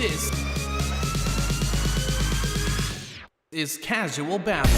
This is Casual Babble.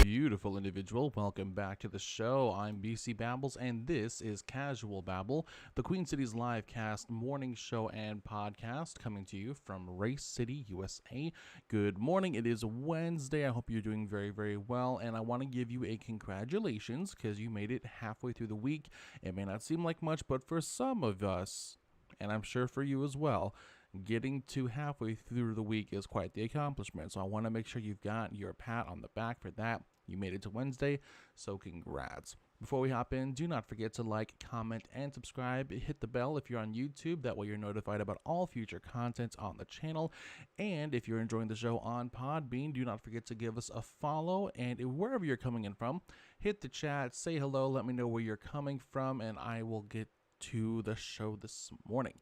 Beautiful individual, welcome back to the show. I'm BC Babbles, and this is Casual Babble, the Queen City's live cast morning show and podcast coming to you from Race City, USA. Good morning. It is Wednesday. I hope you're doing very, very well, and I want to give you a congratulations because you made it halfway through the week. It may not seem like much, but for some of us, and I'm sure for you as well, getting to halfway through the week is quite the accomplishment. So I want to make sure you've got your pat on the back for that. You made it to Wednesday, so congrats. Before we hop in, do not forget to like, comment, and subscribe. Hit the bell if you're on YouTube. That way you're notified about all future content on the channel. And if you're enjoying the show on Podbean, do not forget to give us a follow. And wherever you're coming in from, hit the chat, say hello, let me know where you're coming from, and I will get to the show this morning.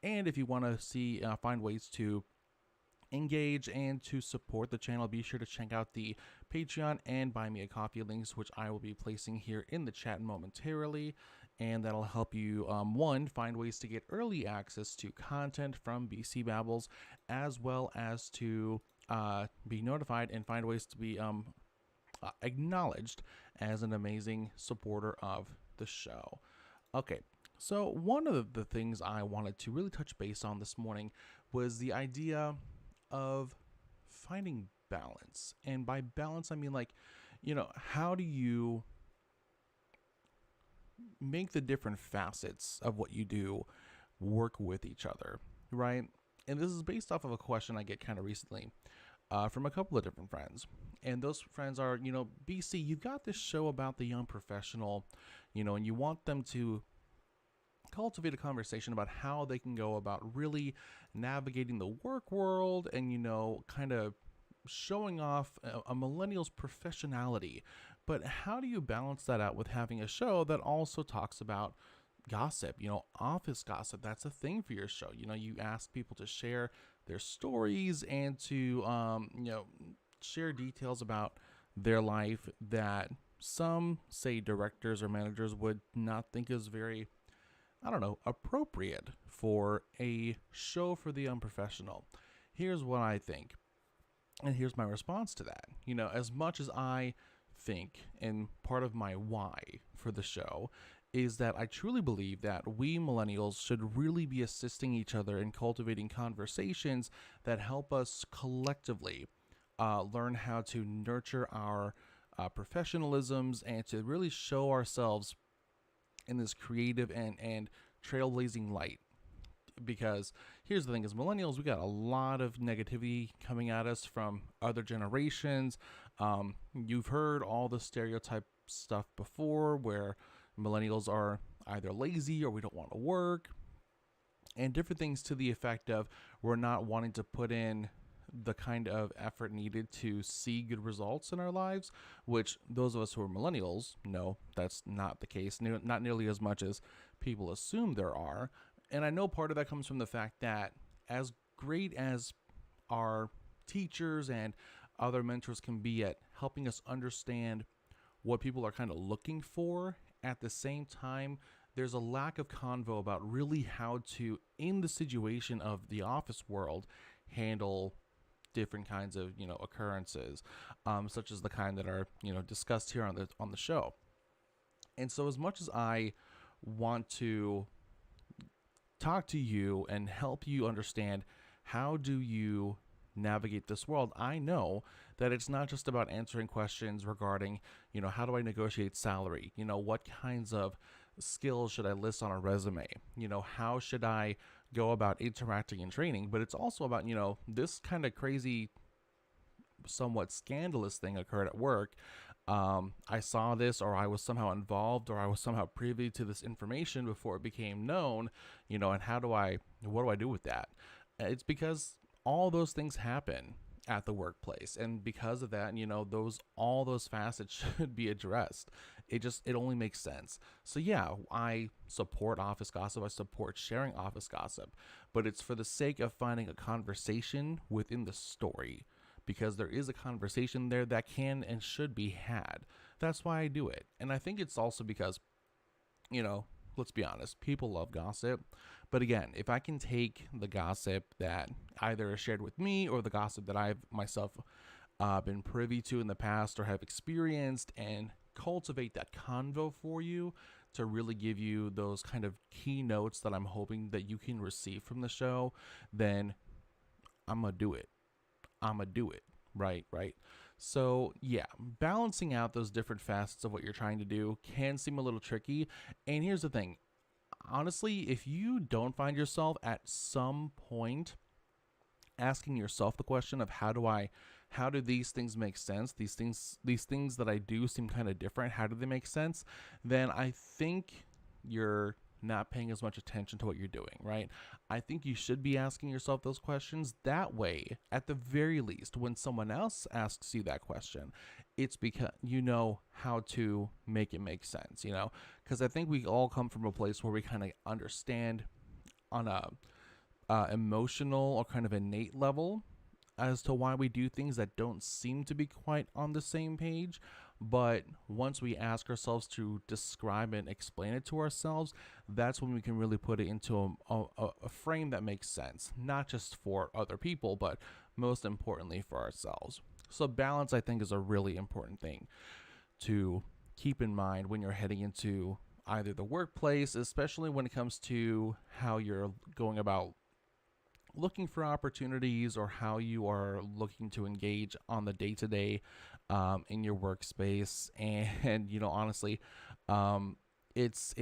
And if you want to find ways to engage and to support the channel, be sure to check out the Patreon and Buy Me a Coffee links, which I will be placing here in the chat momentarily, and that'll help you one, find ways to get early access to content from BC Babbles, as well as to be notified and find ways to be acknowledged as an amazing supporter of the show. Okay, so one of the things I wanted to really touch base on this morning was the idea of finding balance. And by balance, I mean, like, how do you make the different facets of what you do work with each other, right? And this is based off of a question I get kind of recently from a couple of different friends. And those friends are, BC, you've got this show about the young professional, and you want them to cultivate a conversation about how they can go about really navigating the work world and, kind of showing off a millennial's professionality. But how do you balance that out with having a show that also talks about gossip, office gossip? That's a thing for your show. You ask people to share their stories and to, share details about their life that some, say, directors or managers would not think is very, appropriate for a show for the unprofessional. Here's what I think, and here's my response to that. As much as I think, and part of my why for the show is that I truly believe that we millennials should really be assisting each other in cultivating conversations that help us collectively learn how to nurture our professionalisms and to really show ourselves in this creative and trailblazing light. Because here's the thing, as millennials, we got a lot of negativity coming at us from other generations. You've heard all the stereotype stuff before where millennials are either lazy or we don't want to work, and different things to the effect of we're not wanting to put in the kind of effort needed to see good results in our lives, which those of us who are millennials know that's not the case, not nearly as much as people assume there are. And I know part of that comes from the fact that as great as our teachers and other mentors can be at helping us understand what people are kind of looking for, at the same time, there's a lack of convo about really how to, in the situation of the office world, handle different kinds of occurrences, such as the kind that are discussed here on the show. And so, as much as I want to talk to you and help you understand how do you navigate this world, I know that it's not just about answering questions regarding how do I negotiate salary, what kinds of skills should I list on a resume, how should I go about interacting and training, but it's also about this kind of crazy, somewhat scandalous thing occurred at work. I saw this, or I was somehow involved, or I was somehow privy to this information before it became known, and what do I do with that? It's because all those things happen at the workplace, and because of that, all those facets should be addressed. It only makes sense. So yeah, I support office gossip. I support sharing office gossip, but it's for the sake of finding a conversation within the story, because there is a conversation there that can and should be had. That's why I do it. And I think it's also because you know, let's be honest, people love gossip. But again, if I can take the gossip that either is shared with me or the gossip that I've myself been privy to in the past or have experienced and cultivate that convo for you to really give you those kind of key notes that I'm hoping that you can receive from the show, then I'm going to do it. I'm going to do it. Right, right. So, yeah, balancing out those different facets of what you're trying to do can seem a little tricky. And here's the thing, honestly, if you don't find yourself at some point asking yourself the question of how do these things make sense, these things that I do seem kind of different, how do they make sense, then I think you're not paying as much attention to what you're doing, right? I think you should be asking yourself those questions. That way, at the very least, when someone else asks you that question, it's because you know how to make it make sense, because I think we all come from a place where we kind of understand on a emotional or kind of innate level as to why we do things that don't seem to be quite on the same page. But once we ask ourselves to describe and explain it to ourselves, that's when we can really put it into a frame that makes sense, not just for other people, but most importantly for ourselves. So balance, I think, is a really important thing to keep in mind when you're heading into either the workplace, especially when it comes to how you're going about looking for opportunities or how you are looking to engage on the day to day in your workspace. And honestly, it's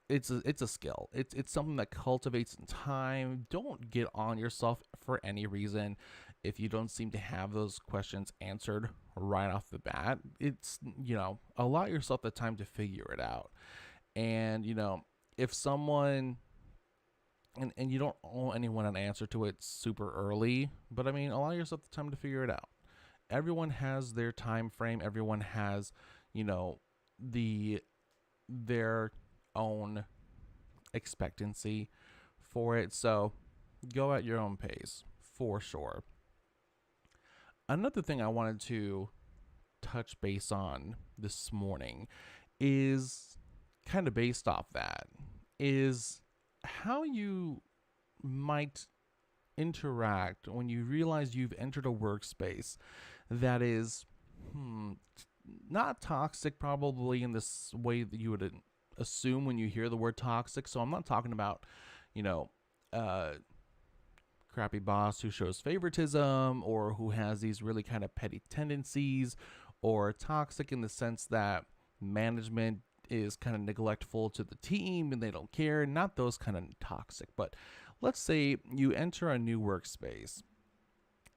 it's a skill. It's something that cultivates in time. Don't get on yourself for any reason if you don't seem to have those questions answered right off the bat. It's allow yourself the time to figure it out. And if someone and you don't owe anyone an answer to it super early, but I mean, allow yourself the time to figure it out. Everyone has their time frame. Everyone has, the their own expectancy for it. So go at your own pace for sure. Another thing I wanted to touch base on this morning is kind of based off that is how you might interact when you realize you've entered a workspace that is not toxic, probably in this way that you would assume when you hear the word toxic. So I'm not talking about, crappy boss who shows favoritism or who has these really kind of petty tendencies, or toxic in the sense that management is kind of neglectful to the team and they don't care. Not those kind of toxic, but let's say you enter a new workspace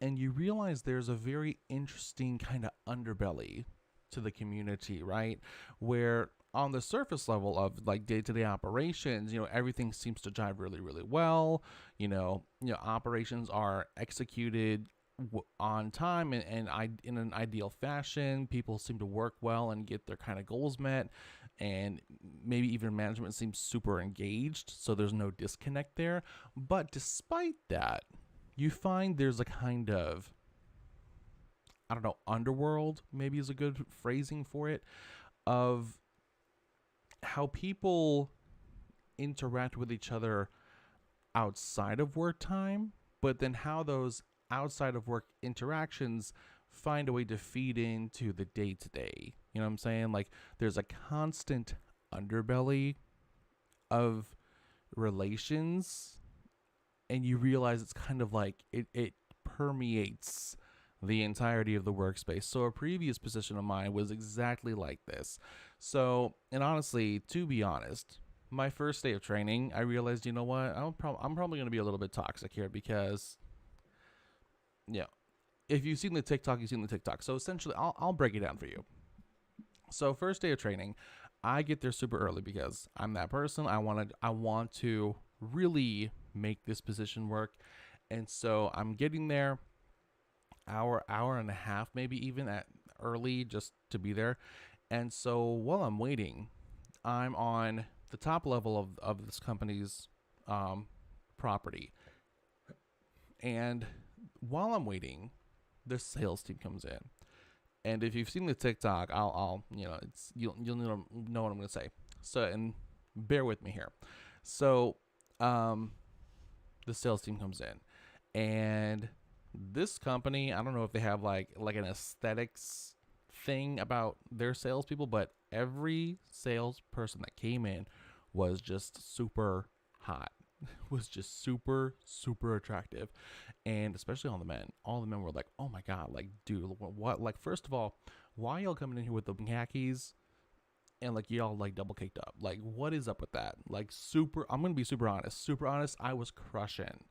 and you realize there's a very interesting kind of underbelly to the community, right? Where on the surface level of like day-to-day operations, everything seems to jive really, really well. Operations are executed on time and in an ideal fashion. People seem to work well and get their kind of goals met, and maybe even management seems super engaged, so there's no disconnect there. But despite that, you find there's a kind of, I don't know, underworld maybe is a good phrasing for it, of how people interact with each other outside of work time, but then how those outside of work interactions find a way to feed into the day to day. You know what I'm saying? Like there's a constant underbelly of relations, and you realize it's kind of like it permeates the entirety of the workspace. So a previous position of mine was exactly like this. So, and honestly, to be honest, my first day of training, I realized, you know what, I'm probably going to be a little bit toxic here because, if you've seen the TikTok, you've seen the TikTok. So essentially, I'll break it down for you. So first day of training, I get there super early because I'm that person. I want to really make this position work. And so I'm getting there hour and a half, maybe even at early, just to be there. And so while I'm waiting, I'm on the top level of this company's property. And while I'm waiting, the sales team comes in. And if you've seen the TikTok, I'll you'll know what I'm going to say. So, and bear with me here. So, um, the sales team comes in, and this company, I don't know if they have like an aesthetics thing about their salespeople, but every salesperson that came in was just super hot. Was just super attractive, and especially on the men. All the men were like, "Oh my god, like, dude, what? Like, first of all, why y'all coming in here with the khakis and like y'all like double caked up? Like, what is up with that? Like, super. I'm gonna be super honest. Super honest. I was crushing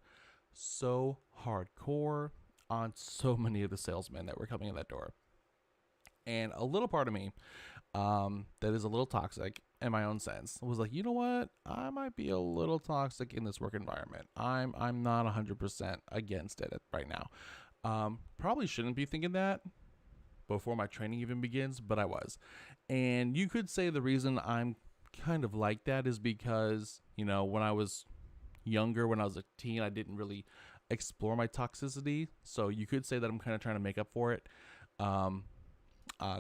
so hardcore on so many of the salesmen that were coming in that door, and a little part of me that is a little toxic in my own sense was like, you know what, I might be a little toxic in this work environment. I'm not 100% against it right now. Probably shouldn't be thinking that before my training even begins, but I was. And you could say the reason I'm kind of like that is because, you know, when I was younger, when I was a teen, I didn't really explore my toxicity. So you could say that I'm kind of trying to make up for it. Um,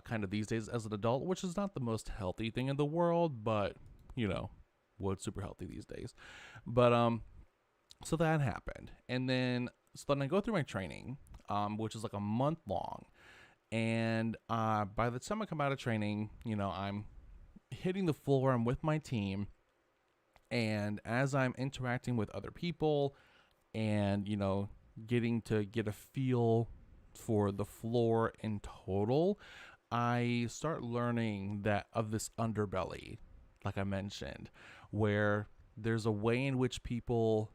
kind of these days as an adult, which is not the most healthy thing in the world, but you know, what's super healthy these days. But so that happened, and then I go through my training, which is like a month long, and by the time I come out of training, you know, I'm hitting the floor. I'm with my team, and as I'm interacting with other people, and you know, getting to get a feel for the floor in total, I start learning that of this underbelly, like I mentioned, where there's a way in which people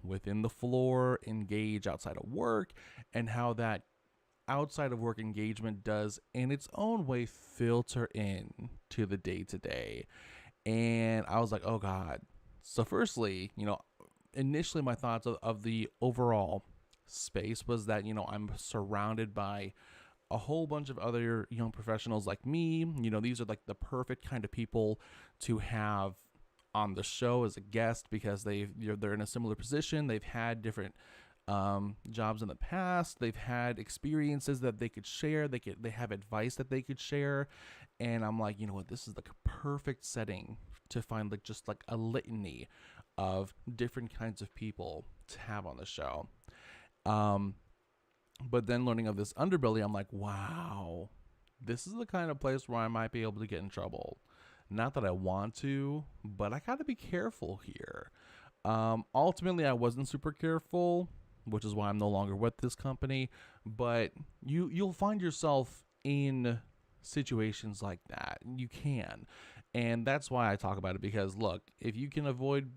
within the floor engage outside of work, and how that outside of work engagement does in its own way filter in to the day to day. And I was like, oh God. So firstly, you know, initially my thoughts of the overall space was that, you know, I'm surrounded by a whole bunch of other young professionals like me. You know, these are like the perfect kind of people to have on the show as a guest, because they're in a similar position. They've had different jobs in the past. They've had experiences that they could share. They have advice that they could share. And I'm like, you know what, this is like a perfect setting to find like just like a litany of different kinds of people to have on the show. Um, but then learning of this underbelly, I'm like, wow, this is the kind of place where I might be able to get in trouble. Not that I want to, but I got to be careful here. Ultimately, I wasn't super careful, which is why I'm no longer with this company. But you'll find yourself in situations like that. You can. And that's why I talk about it, because look, if you can avoid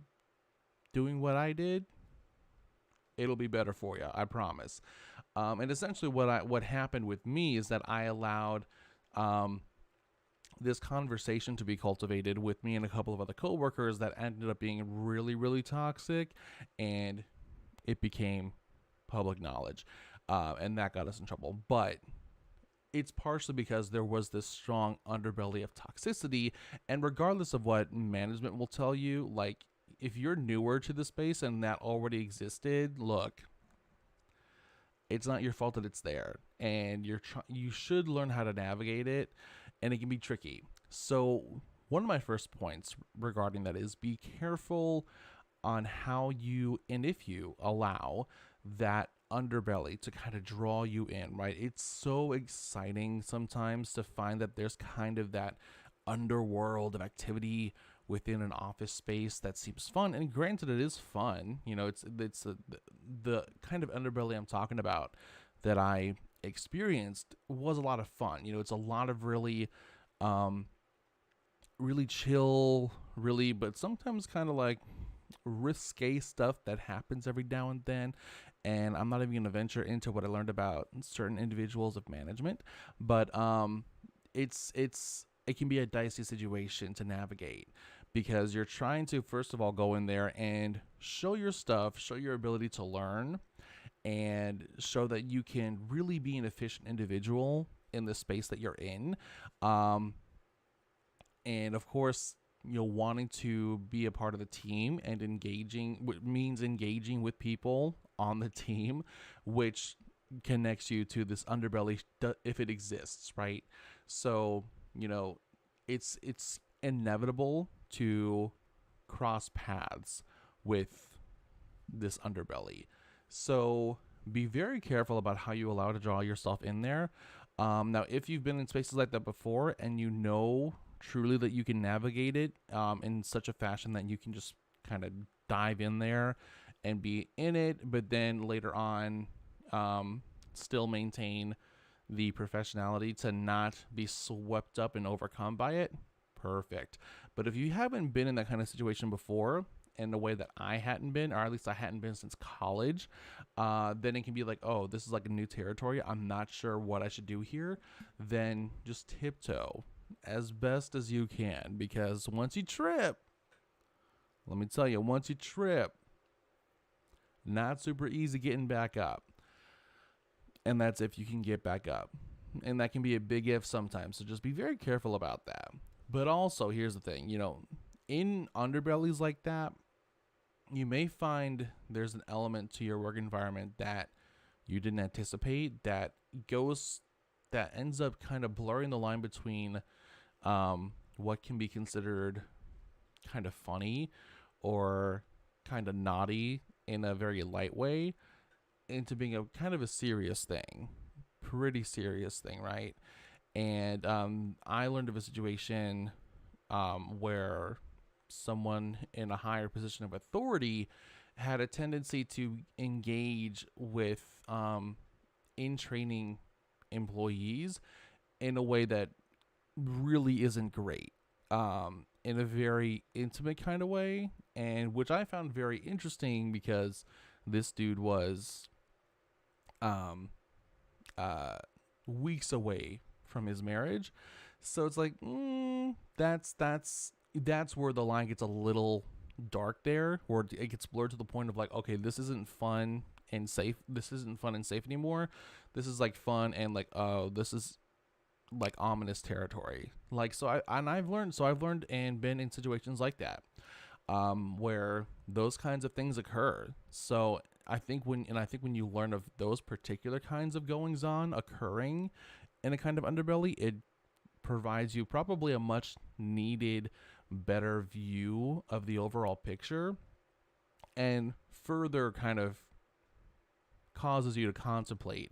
doing what I did, it'll be better for you. I promise. And essentially, what happened with me is that I allowed this conversation to be cultivated with me and a couple of other coworkers that ended up being really, really toxic, and it became public knowledge, and that got us in trouble. But it's partially because there was this strong underbelly of toxicity, and regardless of what management will tell you, like, if you're newer to the space and that already existed, look, it's not your fault that it's there, and you should learn how to navigate it, and it can be tricky. So one of my first points regarding that is be careful on how you, and if you allow that underbelly to kind of draw you in, right? It's so exciting sometimes to find that there's kind of that underworld of activity within an office space that seems fun. And granted, it is fun. You know, the kind of underbelly I'm talking about that I experienced was a lot of fun. You know, it's a lot of really, really chill, really, but sometimes kind of like risque stuff that happens every now and then. And I'm not even going to venture into what I learned about certain individuals of management, but it can be a dicey situation to navigate, because you're trying to, first of all, go in there and show your stuff, show your ability to learn, and show that you can really be an efficient individual in the space that you're in. And of course, you know, wanting to be a part of the team and means engaging with people on the team, which connects you to this underbelly if it exists, right? So, you know, it's inevitable to cross paths with this underbelly. So be very careful about how you allow to draw yourself in there. Now, if you've been in spaces like that before and you know truly that you can navigate it in such a fashion that you can just kind of dive in there and be in it, but then later on still maintain the professionality to not be swept up and overcome by it, perfect. But if you haven't been in that kind of situation before, in a way that I hadn't been, or at least I hadn't been since college, then it can be like, oh, this is like a new territory. I'm not sure what I should do here. Then just tiptoe as best as you can, because once you trip, let me tell you, once you trip, not super easy getting back up. And that's if you can get back up. And that can be a big if sometimes. So just be very careful about that. But also, here's the thing, in underbellies like that, you may find there's an element to your work environment that you didn't anticipate that ends up kind of blurring the line between what can be considered kind of funny or kind of naughty in a very light way into being a kind of a serious thing, pretty serious thing, right? And I learned of a situation where someone in a higher position of authority had a tendency to engage with in training employees in a way that really isn't great, in a very intimate kind of way, and which I found very interesting because this dude was weeks away from his marriage. So it's like, that's where the line gets a little dark there, where it gets blurred to the point of like, okay, this isn't fun and safe. This isn't fun and safe anymore. This is like fun and like, oh, this is like ominous territory. Like, I've learned and been in situations like that, where those kinds of things occur. So I think when you learn of those particular kinds of goings on occurring in a kind of underbelly, it provides you probably a much needed better view of the overall picture, and further kind of causes you to contemplate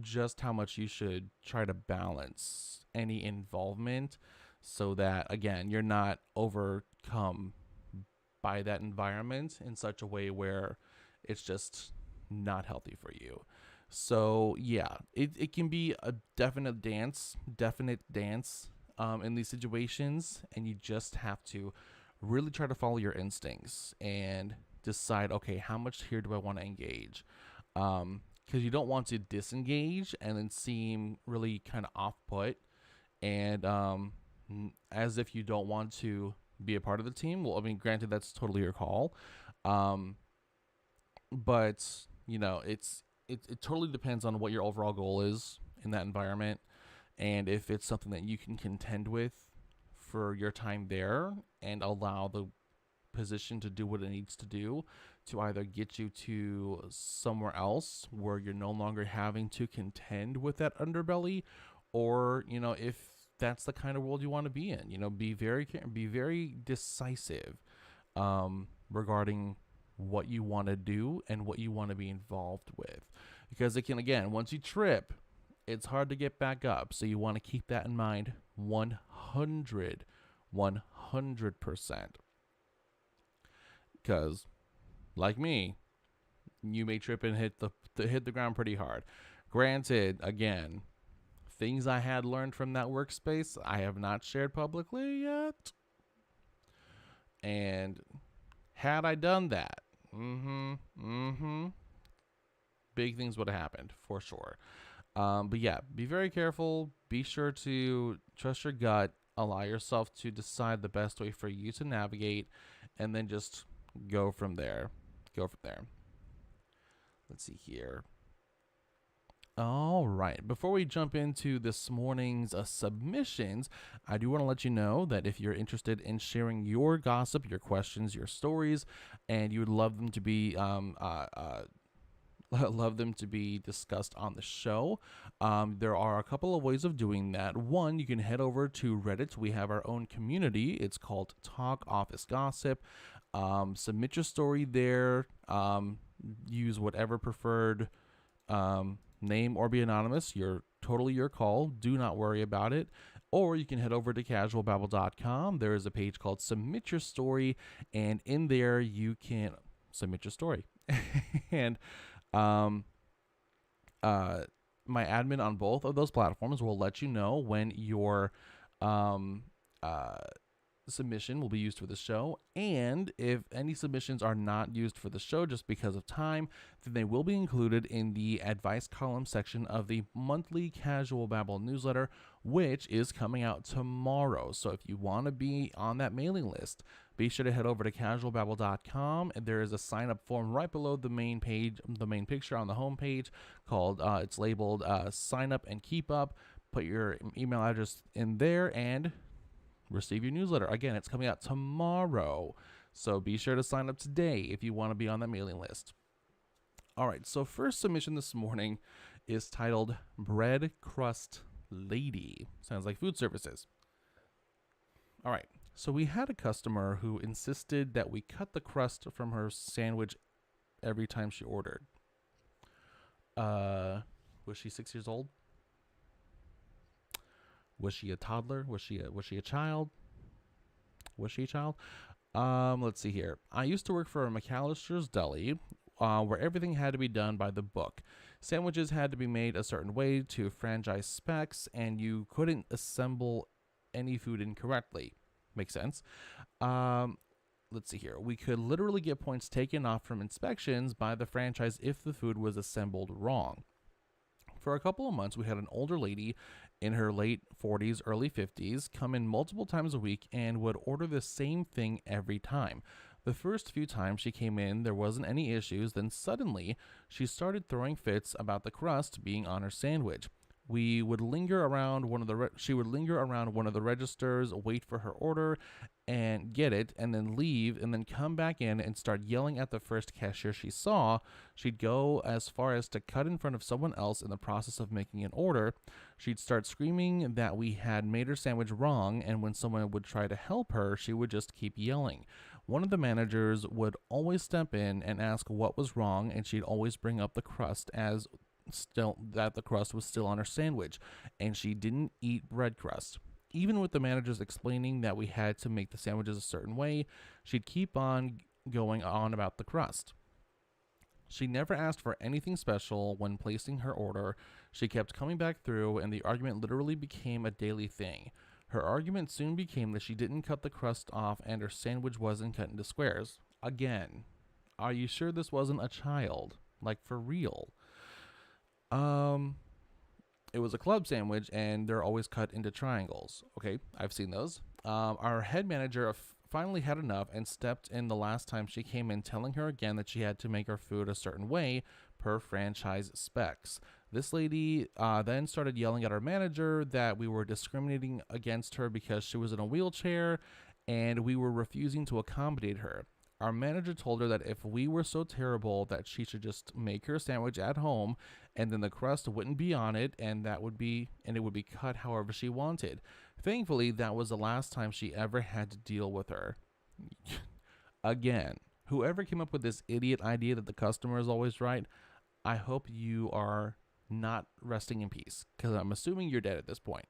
just how much you should try to balance any involvement so that, again, you're not overcome by that environment in such a way where it's just not healthy for you. So yeah, it can be a definite dance in these situations, and you just have to really try to follow your instincts and decide, okay, how much here do I want to engage? Because you don't want to disengage and then seem really kind of off-put and as if you don't want to be a part of the team. Well, I mean, granted, that's totally your call, but it totally depends on what your overall goal is in that environment, and if it's something that you can contend with for your time there and allow the position to do what it needs to do to either get you to somewhere else where you're no longer having to contend with that underbelly, or if that's the kind of world you want to be in, be very decisive regarding what you want to do and what you want to be involved with, because it can, again, once you trip, it's hard to get back up. So you want to keep that in mind 100%, because like me, you may trip and hit the ground pretty hard. Granted, again, things I had learned from that workspace I have not shared publicly yet, and had I done that, big things would have happened for sure. But yeah, be very careful. Be sure to trust your gut. Allow yourself to decide the best way for you to navigate, and then just go from there. Let's see here. All right. Before we jump into this morning's submissions, I do want to let you know that if you're interested in sharing your gossip, your questions, your stories, and you would love them to be love them to be discussed on the show. There are a couple of ways of doing that. One, you can head over to Reddit. We have our own community. It's called Talk Office Gossip. Submit your story there. Use whatever preferred name or be anonymous. Totally your call. Do not worry about it. Or you can head over to casualbabble.com. There is a page called Submit Your Story, and in there you can submit your story. And my admin on both of those platforms will let you know when your submission will be used for the show, and if any submissions are not used for the show just because of time, then they will be included in the advice column section of the monthly Casual Babble newsletter, which is coming out tomorrow. So if you want to be on that mailing list, be sure to head over to casualbabble.com, and there is a sign up form right below the main page, the main picture on the home page, called it's labeled sign up and keep up. Put your email address in there and receive your newsletter. Again, it's coming out tomorrow, so be sure to sign up today if you want to be on that mailing list. All right, so first submission this morning is titled Bread Crust Lady. Sounds like food services. All right, so we had a customer who insisted that we cut the crust from her sandwich every time she ordered. Was she 6 years old? Was she a toddler? Was she a child? Was she a child? Let's see here. I used to work for a McAllister's Deli, where everything had to be done by the book. Sandwiches had to be made a certain way to franchise specs, and you couldn't assemble any food incorrectly. Makes sense. Let's see here. We could literally get points taken off from inspections by the franchise if the food was assembled wrong. For a couple of months, we had an older lady in her late 40s, early 50s come in multiple times a week and would order the same thing every time. The first few times she came in, there wasn't any issues. Then suddenly, she started throwing fits about the crust being on her sandwich. She would linger around one of the registers, wait for her order, and get it, and then leave, and then come back in and start yelling at the first cashier she saw. She'd go as far as to cut in front of someone else in the process of making an order. She'd start screaming that we had made her sandwich wrong, and when someone would try to help her, she would just keep yelling. One of the managers would always step in and ask what was wrong, and she'd always bring up the crust that the crust was still on her sandwich, and she didn't eat bread crust. Even with the managers explaining that we had to make the sandwiches a certain way, she'd keep on going on about the crust. She never asked for anything special when placing her order. She kept coming back through, and the argument literally became a daily thing. Her argument soon became that she didn't cut the crust off and her sandwich wasn't cut into squares. Again, are you sure this wasn't a child? Like, for real? It was a club sandwich, and they're always cut into triangles. Okay, I've seen those. Our head manager finally had enough and stepped in the last time she came in, telling her again that she had to make her food a certain way per franchise specs. This lady then started yelling at our manager that we were discriminating against her because she was in a wheelchair, and we were refusing to accommodate her. Our manager told her that if we were so terrible that she should just make her sandwich at home, and then the crust wouldn't be on it, and it would be cut however she wanted. Thankfully, that was the last time she ever had to deal with her. Again, whoever came up with this idiot idea that the customer is always right, I hope you are not resting in peace, because I'm assuming you're dead at this point.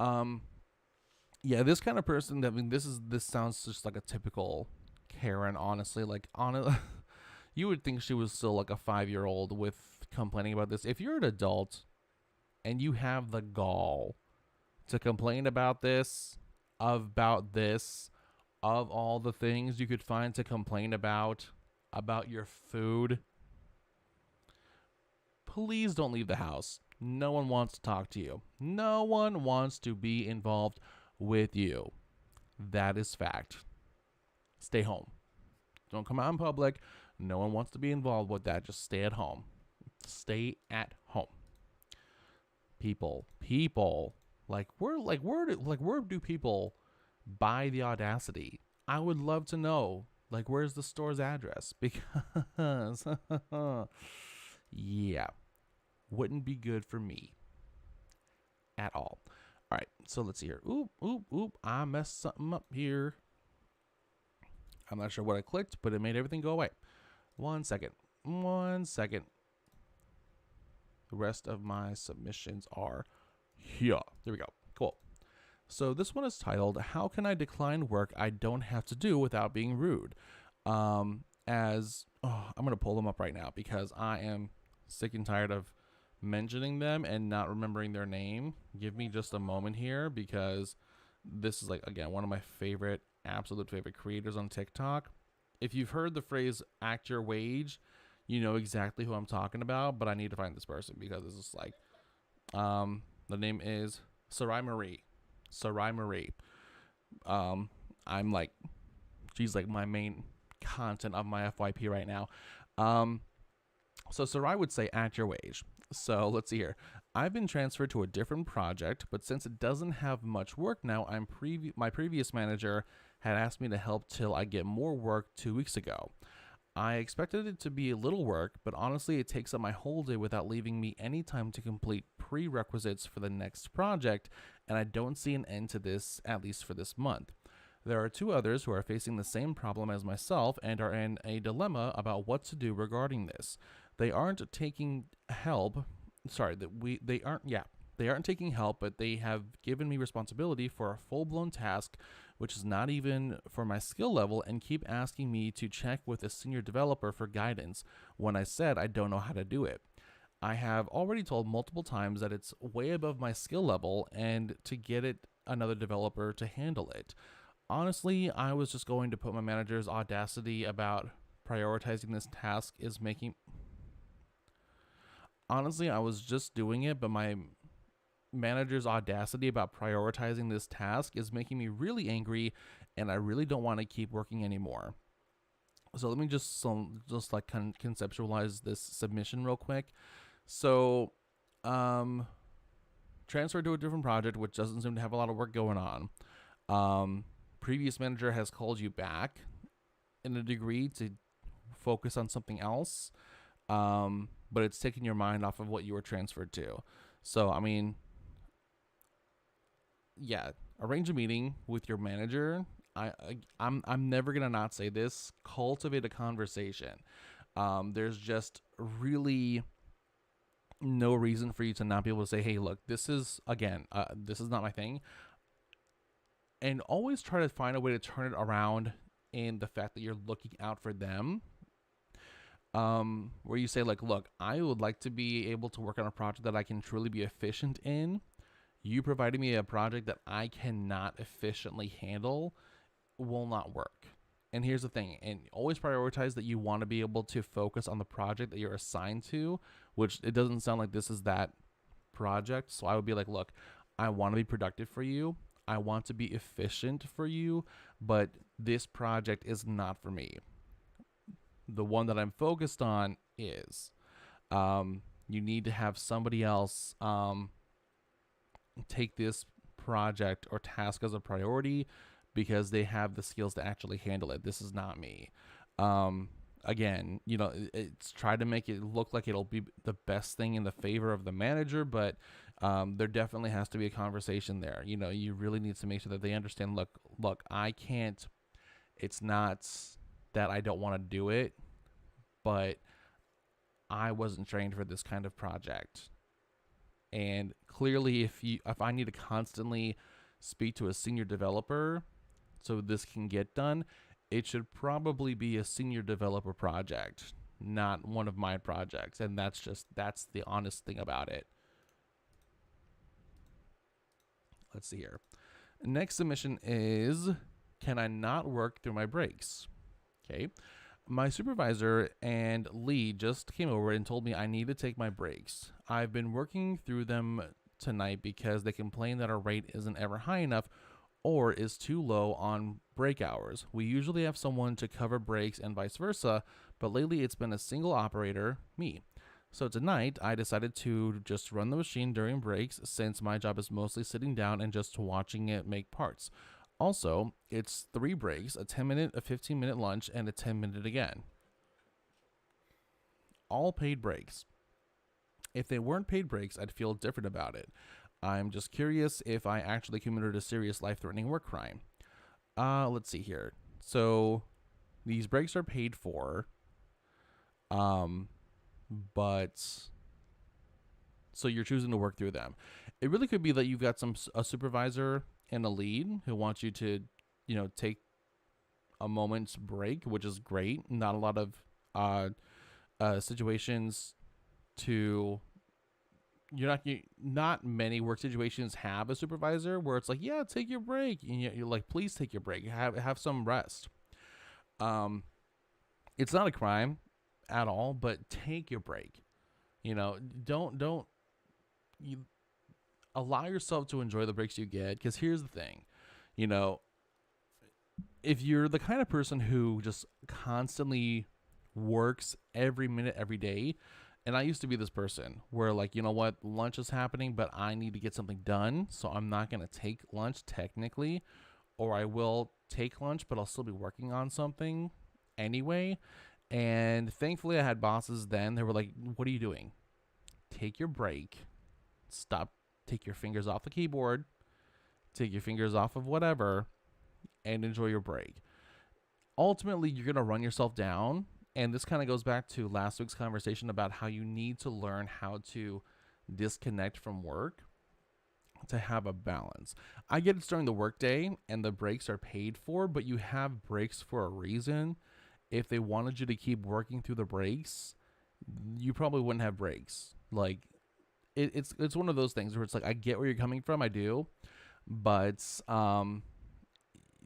Yeah, this kind of person, this sounds just like a typical Karen, honestly. You would think she was still like a 5-year-old with complaining about this. If you're an adult and you have the gall to complain about this, of all the things you could find to complain about your food, please don't leave the house. No one wants to talk to you. No one wants to be involved with you. That is fact. Stay home. Don't come out in public. No one wants to be involved with that. Just stay at home. Stay at home. People. Where do people buy the audacity? I would love to know. Where's the store's address? Because Yeah, wouldn't be good for me at all. All right, so let's see here. Oop, oop, oop. I messed something up here. I'm not sure what I clicked, but it made everything go away. 1 second. 1 second. The rest of my submissions are here. There we go. Cool. So this one is titled, How Can I Decline Work I Don't Have to Do Without Being Rude? I'm going to pull them up right now because I am sick and tired of mentioning them and not remembering their name. Give me just a moment here because this is, like, again, one of my absolute favorite creators on TikTok. If you've heard the phrase act your wage, you know exactly who I'm talking about, but I need to find this person because this is like, the name is Sarai Marie. I'm like, she's like my main content of my FYP right now. So Sarai would say act your wage. So let's see here. I've been transferred to a different project, but since it doesn't have much work now, my previous manager had asked me to help till I get more work 2 weeks ago. I expected it to be a little work, but honestly, it takes up my whole day without leaving me any time to complete prerequisites for the next project, and I don't see an end to this, at least for this month. There are 2 others who are facing the same problem as myself and are in a dilemma about what to do regarding this. They aren't taking help. They aren't taking help, but they have given me responsibility for a full-blown task, which is not even for my skill level, and keep asking me to check with a senior developer for guidance when I said I don't know how to do it. I have already told multiple times that it's way above my skill level and to get another developer to handle it. Honestly, I was just going to put my manager's audacity about prioritizing this task is making... Honestly, I was just doing it, but my manager's audacity about prioritizing this task is making me really angry, and I really don't want to keep working anymore. So let me just conceptualize this submission real quick. So, transferred to a different project, which doesn't seem to have a lot of work going on. Previous manager has called you back in a degree to focus on something else, but it's taking your mind off of what you were transferred to. So, I mean, yeah, arrange a meeting with your manager. I'm never gonna not say this. Cultivate a conversation. There's just really no reason for you to not be able to say, hey, look, this is not my thing. And always try to find a way to turn it around in the fact that you're looking out for them. Where you say, like, look, I would like to be able to work on a project that I can truly be efficient in. You providing me a project that I cannot efficiently handle will not work. And here's the thing, and always prioritize that you want to be able to focus on the project that you're assigned to, which it doesn't sound like this is that project. So I would be like, look, I want to be productive for you. I want to be efficient for you, but this project is not for me. The one that I'm focused on is. You need to have somebody else take this project or task as a priority because they have the skills to actually handle it. This is not me. Again, it's try to make it look like it'll be the best thing in the favor of the manager, but there definitely has to be a conversation there. You really need to make sure that they understand, look, I can't, it's not that I don't want to do it, but I wasn't trained for this kind of project. And clearly, if I need to constantly speak to a senior developer so this can get done, it should probably be a senior developer project, not one of my projects. And that's the honest thing about it. Let's see here. Next submission is, can I not work through my breaks? Okay. My supervisor and lead just came over and told me I need to take my breaks. I've been working through them tonight because they complain that our rate isn't ever high enough or is too low on break hours. We usually have someone to cover breaks and vice versa, but lately it's been a single operator, me. So tonight I decided to just run the machine during breaks since my job is mostly sitting down and just watching it make parts. Also, it's 3 breaks, a 10-minute, a 15-minute lunch, and a 10-minute again. All paid breaks. If they weren't paid breaks, I'd feel different about it. I'm just curious if I actually committed a serious life-threatening work crime. Let's see here. So these breaks are paid for, um, but so you're choosing to work through them. It really could be that you've got a supervisor and a lead who wants you to, take a moment's break, which is great. Not a lot of situations to not many work situations have a supervisor where it's like, yeah, take your break, and you're like, please take your break, have some rest. It's not a crime at all, but take your break. Don't you allow yourself to enjoy the breaks you get, because here's the thing, if you're the kind of person who just constantly works every minute every day. And I used to be this person where, like, you know what, lunch is happening, but I need to get something done, so I'm not going to take lunch technically, or I will take lunch, but I'll still be working on something anyway. And thankfully, I had bosses then. They were like, what are you doing? Take your break. Stop. Take your fingers off the keyboard. Take your fingers off of whatever, and enjoy your break. Ultimately, you're going to run yourself down. And this kind of goes back to last week's conversation about how you need to learn how to disconnect from work to have a balance. I get it's during the workday and the breaks are paid for, but you have breaks for a reason. If they wanted you to keep working through the breaks, you probably wouldn't have breaks. Like, it's one of those things where it's like, I get where you're coming from, I do, but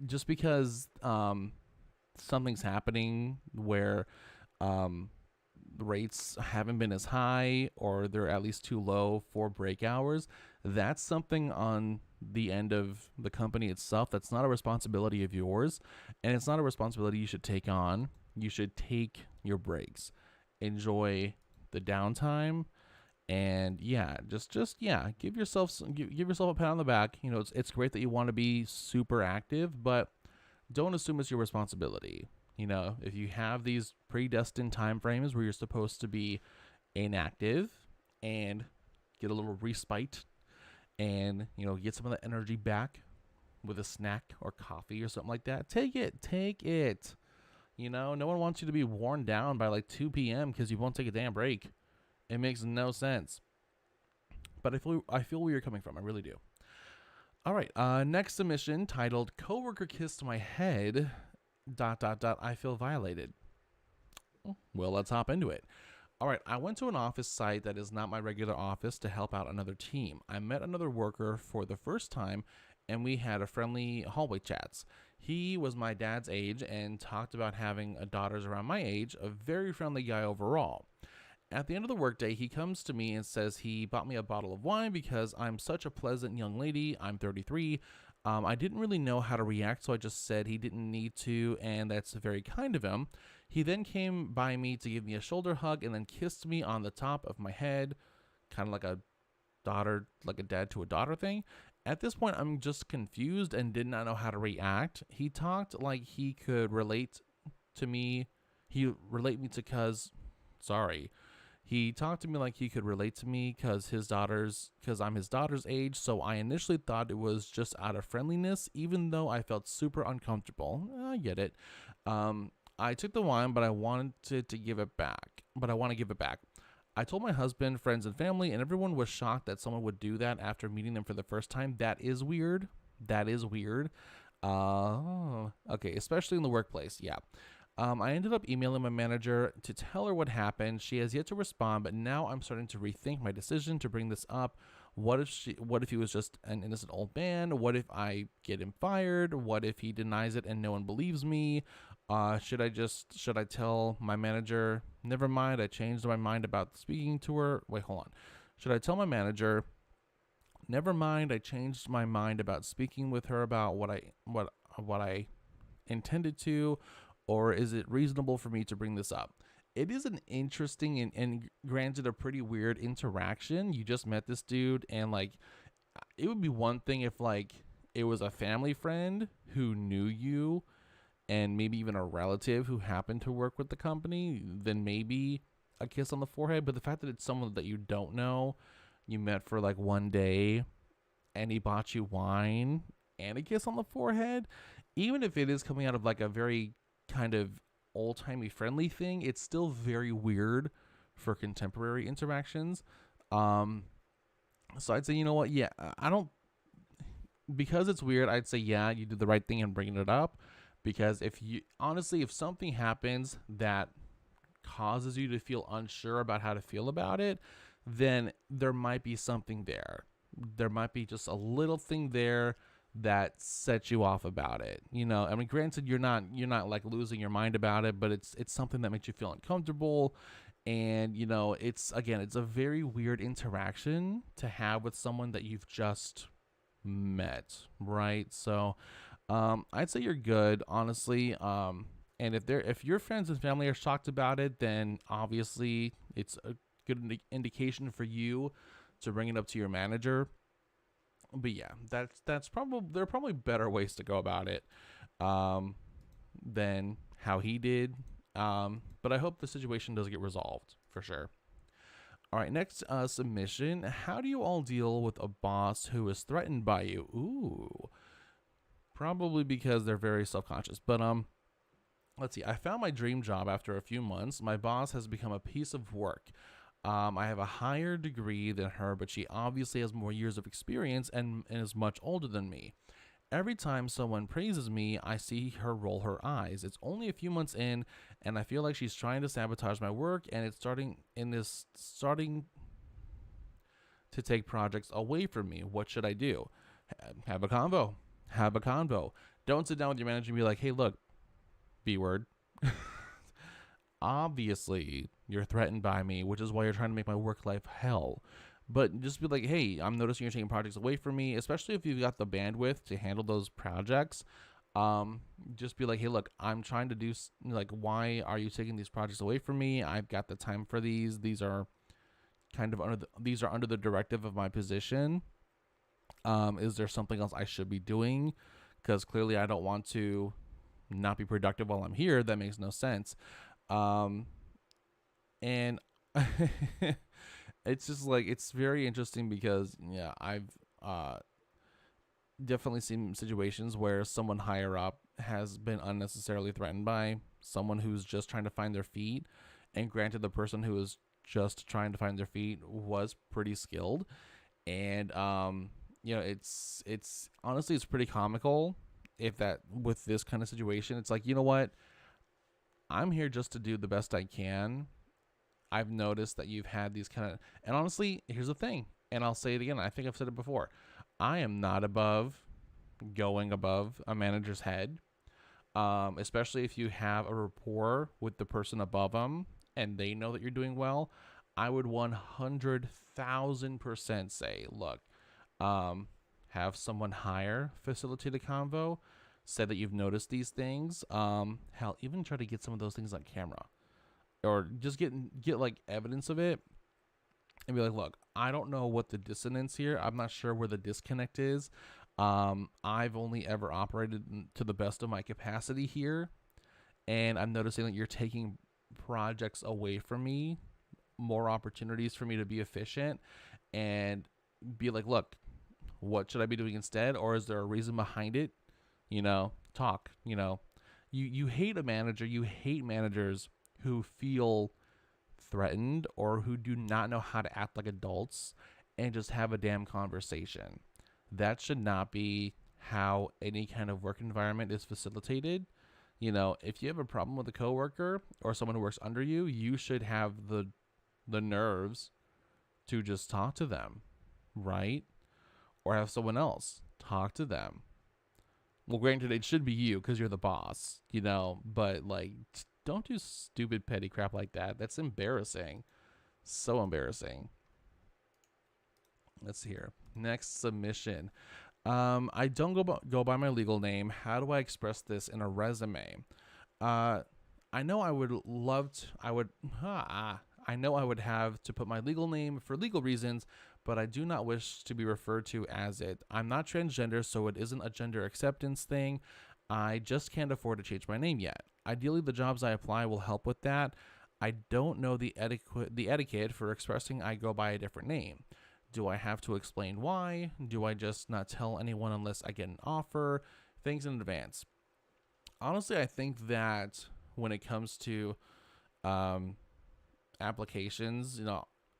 just because something's happening where the rates haven't been as high, or they're at least too low for break hours, that's something on the end of the company itself. That's not a responsibility of yours, and it's not a responsibility you should take on. You should take your breaks, enjoy the downtime, and give yourself a pat on the back. It's great that you want to be super active, but don't assume it's your responsibility. If you have these predestined time frames where you're supposed to be inactive and get a little respite and, get some of that energy back with a snack or coffee or something like that, take it. No one wants you to be worn down by like 2 p.m. because you won't take a damn break. It makes no sense. But I feel where you're coming from. I really do. All right, next submission titled "Coworker Kissed My Head, ... I feel violated." Well, let's hop into it. All right, I went to an office site that is not my regular office to help out another team. I met another worker for the first time, and we had a friendly hallway chats. He was my dad's age and talked about having a daughter's around my age, a very friendly guy overall. At the end of the workday, he comes to me and says he bought me a bottle of wine because I'm such a pleasant young lady. I'm 33. I didn't really know how to react, so I just said he didn't need to, and that's very kind of him. He then came by me to give me a shoulder hug and then kissed me on the top of my head, kind of like a dad to a daughter thing. At this point, I'm just confused and did not know how to react. He talked like he could relate to me. He talked to me like he could relate to me because I'm his daughter's age, so I initially thought it was just out of friendliness, even though I felt super uncomfortable. I get it. I took the wine, but I want to give it back. I told my husband, friends, and family, and everyone was shocked that someone would do that after meeting them for the first time. That is weird. Okay, especially in the workplace, yeah. I ended up emailing my manager to tell her what happened. She has yet to respond, but now I'm starting to rethink my decision to bring this up. What if he was just an innocent old man? What if I get him fired? What if he denies it and no one believes me? Should I tell my manager, never mind, I changed my mind about speaking to her? Wait, hold on. Should I tell my manager, never mind, I changed my mind about speaking with her about what I intended to? Or is it reasonable for me to bring this up? It is an interesting and granted a pretty weird interaction. You just met this dude, and like, it would be one thing if like it was a family friend who knew you and maybe even a relative who happened to work with the company, then maybe a kiss on the forehead, but the fact that it's someone that you don't know, you met for like one day, and he bought you wine and a kiss on the forehead, even if it is coming out of like a very kind of old-timey friendly thing, it's still very weird for contemporary interactions. Um, so I'd say, you know what? Yeah, I don't, because it's weird, I'd say, yeah, you did the right thing in bringing it up. Because if you, honestly, if something happens that causes you to feel unsure about how to feel about it, then there might be something there. There might be just a little thing there that sets you off about it. You know, I mean, granted, you're not like losing your mind about it, but it's something that makes you feel uncomfortable. And, you know, it's, again, it's a very weird interaction to have with someone that you've just met, right? So I'd say you're good, honestly. And if your friends and family are shocked about it, then obviously it's a good indication for you to bring it up to your manager. But yeah, that's probably, there are probably better ways to go about it um, than how he did. But I hope the situation does get resolved for sure. All right, next submission. How do you all deal with a boss who is threatened by you? Ooh, probably because they're very self-conscious. But let's see. I found my dream job after a few months. My boss has become a piece of work. I have a higher degree than her, but she obviously has more years of experience and is much older than me. Every time someone praises me, I see her roll her eyes. It's only a few months in, and I feel like she's trying to sabotage my work, and it's starting to take projects away from me. What should I do? Have a convo. Have a convo. Don't sit down with your manager and be like, "Hey, look, B word. Obviously, you're threatened by me, which is why you're trying to make my work life hell." But just be like, "Hey, I'm noticing you're taking projects away from me," especially if you've got the bandwidth to handle those projects. Just be like, "Hey, look, I'm trying to do, like, why are you taking these projects away from me? I've got the time for these. These are kind of these are under the directive of my position. Is there something else I should be doing? Because clearly I don't want to not be productive while I'm here. That makes no sense." And it's just like, it's very interesting because, yeah, I've definitely seen situations where someone higher up has been unnecessarily threatened by someone who's just trying to find their feet. And granted, the person who is just trying to find their feet was pretty skilled. And you know, it's honestly, it's pretty comical if that, with this kind of situation, it's like, you know what, I'm here just to do the best I can. I've noticed that you've had these kind of, and honestly, here's the thing, and I'll say it again, I think I've said it before, I am not above going above a manager's head, especially if you have a rapport with the person above them and they know that you're doing well. I would 100,000% say, look, have someone higher facilitate a convo, say that you've noticed these things. Hell, even try to get some of those things on camera, or just get like evidence of it, and be like, look, I don't know what the dissonance here. I'm not sure where the disconnect is. I've only ever operated to the best of my capacity here, and I'm noticing that you're taking projects away from me, more opportunities for me to be efficient, and be like, look, what should I be doing instead? Or is there a reason behind it? You know, talk. You know, you hate a manager. You hate managers who feel threatened or who do not know how to act like adults and just have a damn conversation. That should not be how any kind of work environment is facilitated. You know, if you have a problem with a coworker or someone who works under you, you should have the nerves to just talk to them, right? Or have someone else talk to them. Well, granted, it should be you because you're the boss, you know, but like, don't do stupid petty crap like that. That's embarrassing. So embarrassing. Let's see here. Next submission. I don't go by my legal name. How do I express this in a resume? I know I would love to, I know I would have to put my legal name for legal reasons, but I do not wish to be referred to as it. I'm not transgender, so it isn't a gender acceptance thing. I just can't afford to change my name yet. Ideally, the jobs I apply will help with that. I don't know the etiquette for expressing I go by a different name. Do I have to explain why? Do I just not tell anyone unless I get an offer? Things in advance. Honestly, I think that when it comes to um, applications,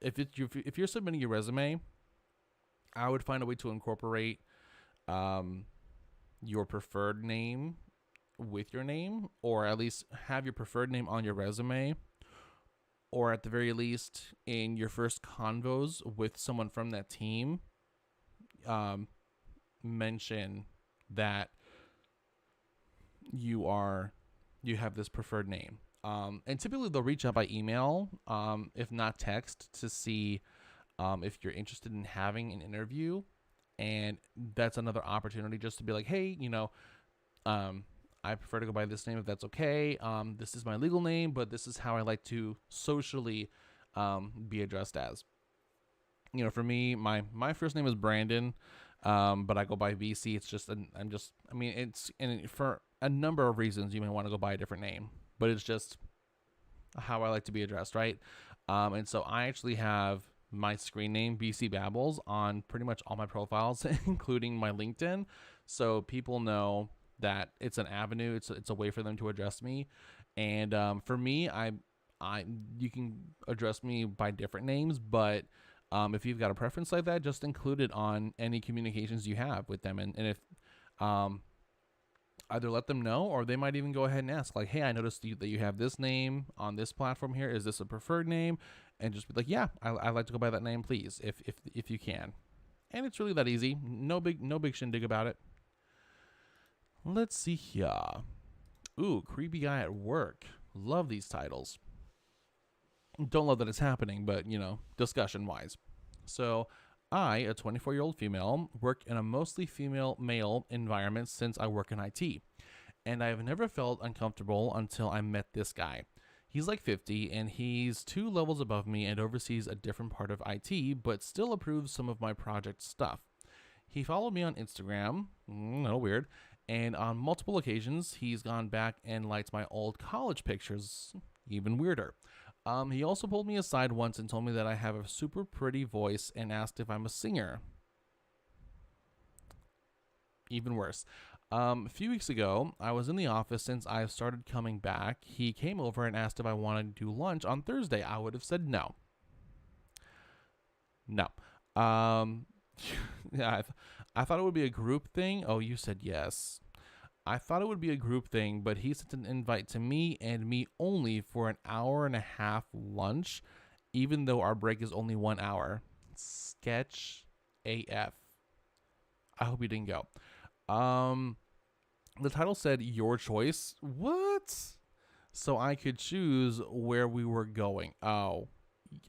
if you're submitting your resume, I would find a way to incorporate um, your preferred name with your name, or at least have your preferred name on your resume, or at the very least in your first convos with someone from that team, um, mention that you have this preferred name. And typically they'll reach out by email, if not text, to see if you're interested in having an interview. And that's another opportunity just to be like, hey, I prefer to go by this name if that's okay. This is my legal name, but this is how I like to socially be addressed as. For me, my first name is Brandon, but I go by VC. It's just it's and for a number of reasons you may want to go by a different name, but it's just how I like to be addressed, right? And so I actually have my screen name BC Babbles on pretty much all my profiles, including my LinkedIn, so people know that it's an avenue. It's a way for them to address me, and for me, I you can address me by different names, but if you've got a preference like that, just include it on any communications you have with them, and if either let them know, or they might even go ahead and ask, like, hey, I noticed that you have this name on this platform here. Is this a preferred name? And just be like, yeah, I like to go by that name, please, if you can. And it's really that easy. No big shindig about it. Let's see here. Ooh, creepy guy at work. Love these titles. Don't love that it's happening, but, discussion-wise. So, I, a 24-year-old female, work in a mostly female-male environment since I work in IT. And I've never felt uncomfortable until I met this guy. He's like 50, and he's 2 levels above me and oversees a different part of IT, but still approves some of my project stuff. He followed me on Instagram, no weird, and on multiple occasions, he's gone back and liked my old college pictures, even weirder. He also pulled me aside once and told me that I have a super pretty voice and asked if I'm a singer. Even worse. A few weeks ago, I was in the office since I've started coming back. He came over and asked if I wanted to do lunch on Thursday. I would have said no. No. Yeah, I thought it would be a group thing. Oh, you said yes. I thought it would be a group thing, but he sent an invite to me and me only for an hour and a half lunch, even though our break is only 1 hour. Sketch AF. I hope you didn't go. The title said your choice. What? So I could choose where we were going. Oh,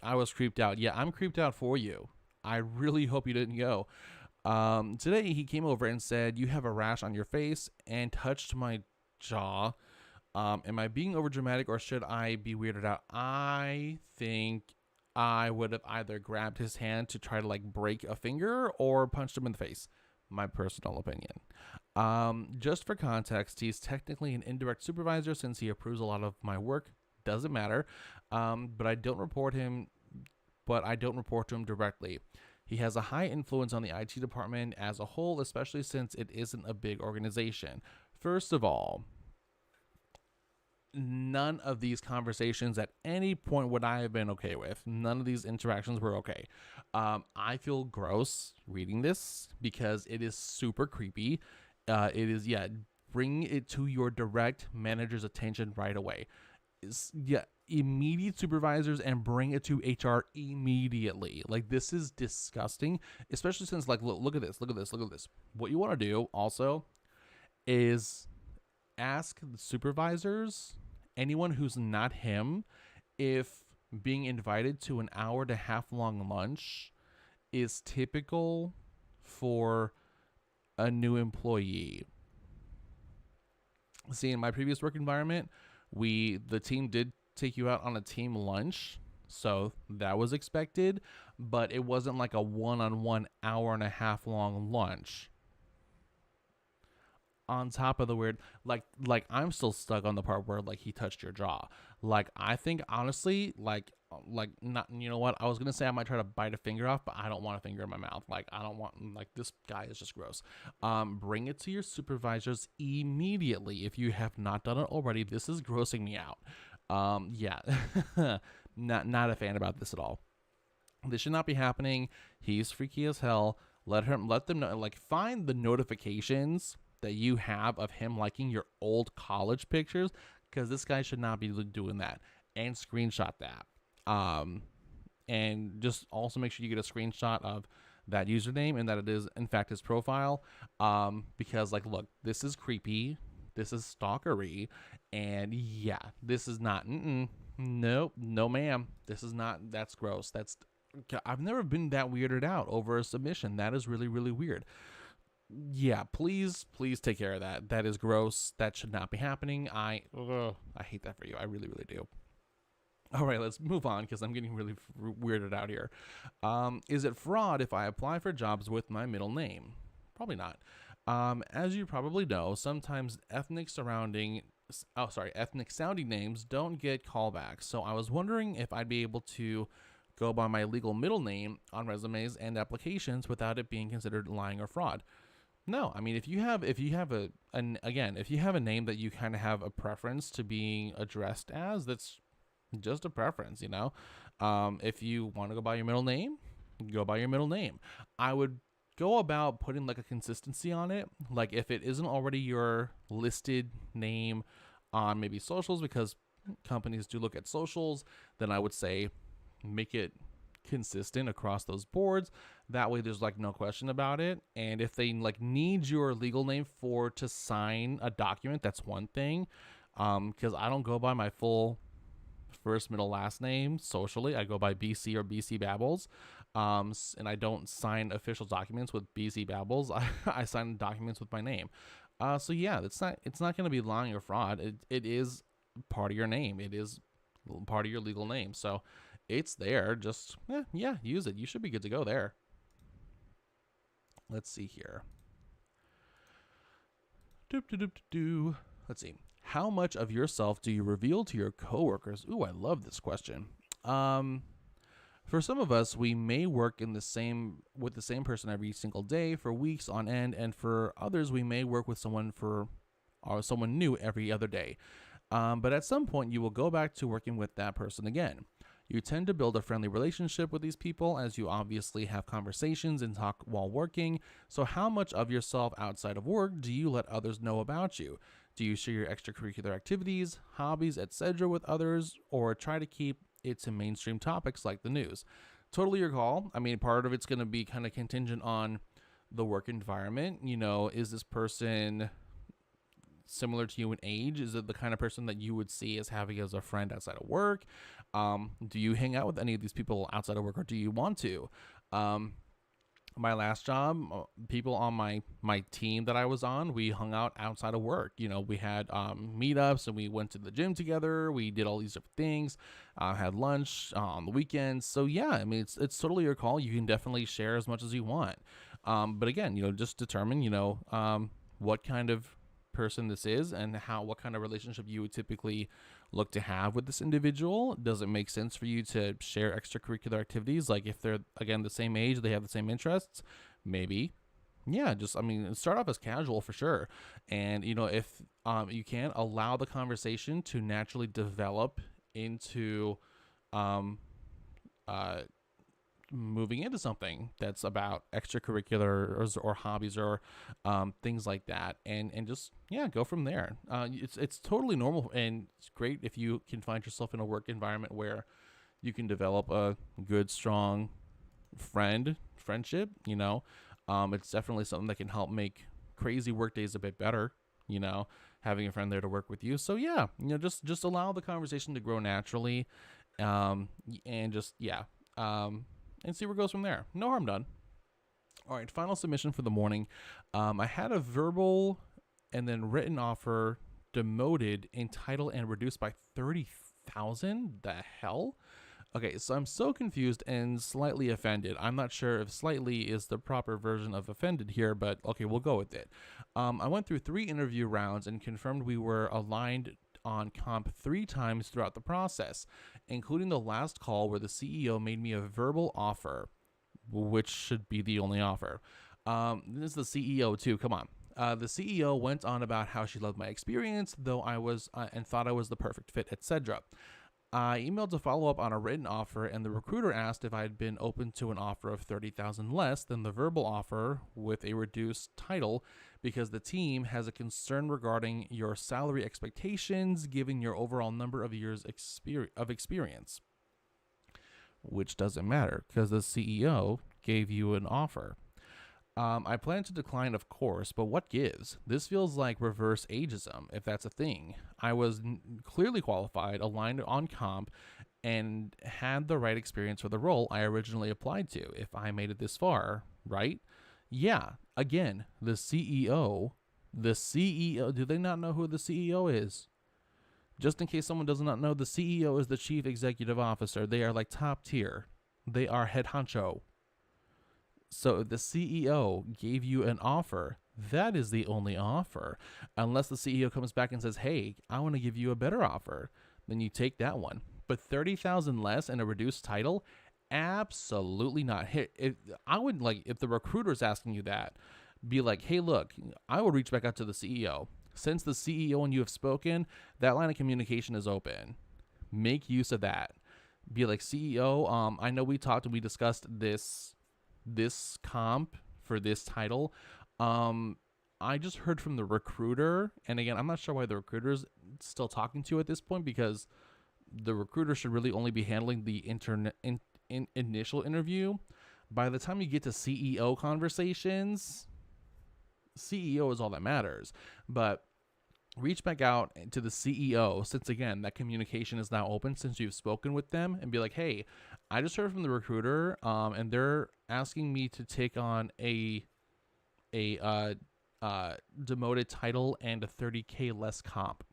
I was creeped out. Yeah, I'm creeped out for you. I really hope you didn't go. Today he came over and said, you have a rash on your face, and touched my jaw. Am I being overdramatic, or should I be weirded out? I think I would have either grabbed his hand to try to break a finger, or punched him in the face. My personal opinion. Just for context, he's technically an indirect supervisor since he approves a lot of my work. Doesn't matter. But I don't report to him directly. He has a high influence on the IT department as a whole, especially since it isn't a big organization. First of all, none of these conversations at any point would I have been okay with. None of these interactions were okay. I feel gross reading this because it is super creepy. Bring it to your direct manager's attention right away. Immediate supervisors, and bring it to HR immediately. This is disgusting, especially since look at this. What you want to do also is ask the supervisors, anyone who's not him, if being invited to an hour and a half long lunch is typical for a new employee. See, in my previous work environment, the team did take you out on a team lunch, so that was expected, but it wasn't like a one-on-one hour and a half long lunch. on top of the weird, like I'm still stuck on the part where like he touched your jaw. Like I think honestly, like not, you know what, I was gonna say I might try to bite a finger off, but I don't want a finger in my mouth. Like I don't want, like, this guy is just gross. Bring it to your supervisors immediately if you have not done it already. This is grossing me out. Yeah. Not a fan about this at all. This should not be happening. He's freaky as hell. Let them know, like, find the notifications that you have of him liking your old college pictures, because this guy should not be doing that, and screenshot that. And just also make sure you get a screenshot of that username and that it is in fact his profile. Because, like, look, this is creepy. This is stalkery. And yeah, this is not, nope, no ma'am. This is not, that's gross. I've never been that weirded out over a submission. That is really, really weird. Yeah, please take care of that. That is gross. That should not be happening. I hate that for you. I really, really do. All right, let's move on because I'm getting really weirded out here. Is it fraud if I apply for jobs with my middle name? Probably not. As you probably know, sometimes ethnic sounding names don't get callbacks. So I was wondering if I'd be able to go by my legal middle name on resumes and applications without it being considered lying or fraud. No, I mean, if you have a name that you kind of have a preference to being addressed as, that's just a preference, you know. If you want to go by your middle name, go by your middle name. I would go about putting like a consistency on it. Like if it isn't already your listed name on maybe socials, because companies do look at socials, then I would say make it consistent across those boards. That way there's like no question about it. And if they like need your legal name to sign a document, that's one thing. Because I don't go by my full first, middle, last name socially. I go by BC or BC Babbles. And I don't sign official documents with BC Babbles. I sign documents with my name. So yeah, it's not going to be lying or fraud. It is part of your name. It is part of your legal name. So it's there. Just, use it. You should be good to go there. Let's see here. Let's see. How much of yourself do you reveal to your coworkers? Ooh, I love this question. For some of us, we may work with the same person every single day for weeks on end, and for others, we may work with someone new every other day. But at some point, you will go back to working with that person again. You tend to build a friendly relationship with these people, as you obviously have conversations and talk while working. So how much of yourself outside of work do you let others know about you? Do you share your extracurricular activities, hobbies, etc. with others, or try to keep it to mainstream topics like the news? Totally your call. I mean, part of it's going to be kind of contingent on the work environment. You know, is this person similar to you in age? Is it the kind of person that you would see as having as a friend outside of work? Do you hang out with any of these people outside of work, or do you want to? My last job, people on my team that I was on, we hung out outside of work. You know, we had meetups, and we went to the gym together. We did all these different things, had lunch on the weekends. So yeah, I mean, it's totally your call. You can definitely share as much as you want. But again, you know, just determine, you know, what kind of person this is and what kind of relationship you would typically look to have with this individual. Does it make sense for you to share extracurricular activities? Like if they're, again, the same age, they have the same interests, maybe. Yeah, just, I mean, start off as casual for sure. And, you know, if you can allow the conversation to naturally develop into moving into something that's about extracurricular or hobbies or things like that, and just go from there. It's totally normal, and it's great if you can find yourself in a work environment where you can develop a good, strong friendship. You know, it's definitely something that can help make crazy work days a bit better. You know, having a friend there to work with you. So yeah, you know, just allow the conversation to grow naturally, and just and see where it goes from there. No harm done. All right, final submission for the morning. I had a verbal and then written offer demoted in title and reduced by $30,000. The hell? Okay, so I'm so confused and slightly offended. I'm not sure if slightly is the proper version of offended here, but okay, we'll go with it. I went through 3 interview rounds and confirmed we were aligned on comp 3 times throughout the process, including the last call where the CEO made me a verbal offer, which should be the only offer. This is the CEO too. Come on. The CEO went on about how she loved my experience, though I was and thought I was the perfect fit, etc. I emailed to follow up on a written offer, and the recruiter asked if I had been open to an offer of $30,000 less than the verbal offer with a reduced title, because the team has a concern regarding your salary expectations given your overall number of years of experience, which doesn't matter because the CEO gave you an offer. I plan to decline, of course, but what gives? This feels like reverse ageism, if that's a thing. I was clearly qualified, aligned on comp, and had the right experience for the role I originally applied to, if I made it this far, right? Yeah, again, the CEO, do they not know who the CEO is? Just in case someone does not know, the CEO is the chief executive officer. They are like top tier. They are head honcho. So if the CEO gave you an offer, that is the only offer. Unless the CEO comes back and says, hey, I want to give you a better offer, then you take that one. But 30,000 less and a reduced title? Absolutely not. I would like, if the recruiter's asking you that, be like, hey, look, I will reach back out to the CEO. Since the CEO and you have spoken, that line of communication is open. Make use of that. Be like, CEO, I know we talked and we discussed this comp for this title. I just heard from the recruiter, and again, I'm not sure why the recruiter's still talking to you at this point, because the recruiter should really only be handling the initial interview. By the time you get to CEO conversations, CEO is all that matters. But reach back out to the CEO, since again that communication is now open since you've spoken with them, and be like, hey, I just heard from the recruiter, and they're asking me to take on a demoted title and a 30K less comp.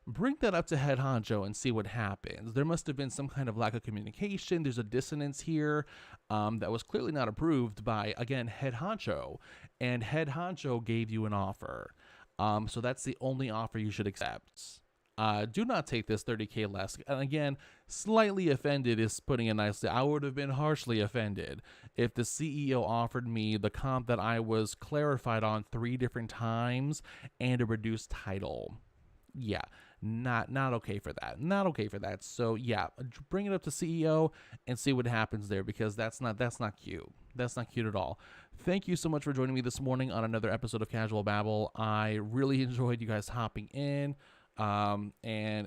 Bring that up to head honcho and see what happens. There must have been some kind of lack of communication. There's a dissonance here that was clearly not approved by, again, head honcho, and head honcho gave you an offer. So that's the only offer you should accept. Do not take this 30K less. And again, slightly offended is putting it nicely. I would have been harshly offended if the CEO offered me the comp that I was clarified on 3 different times and a reduced title. Yeah, not okay for that. Not okay for that. So yeah, bring it up to CEO and see what happens there, because that's not cute. That's not cute at all. Thank you so much for joining me this morning on another episode of Casual Babble. I really enjoyed you guys hopping in and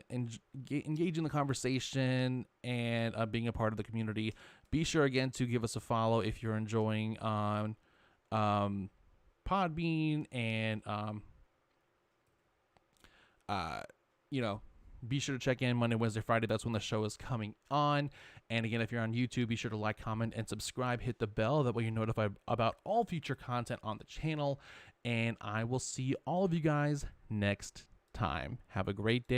engage in the conversation and being a part of the community. Be sure again to give us a follow if you're enjoying on Podbean, and be sure to check in Monday, Wednesday, Friday. That's when the show is coming on. And again, if you're on YouTube, be sure to like, comment, and subscribe. Hit the bell. That way you're notified about all future content on the channel. And I will see all of you guys next time. Have a great day.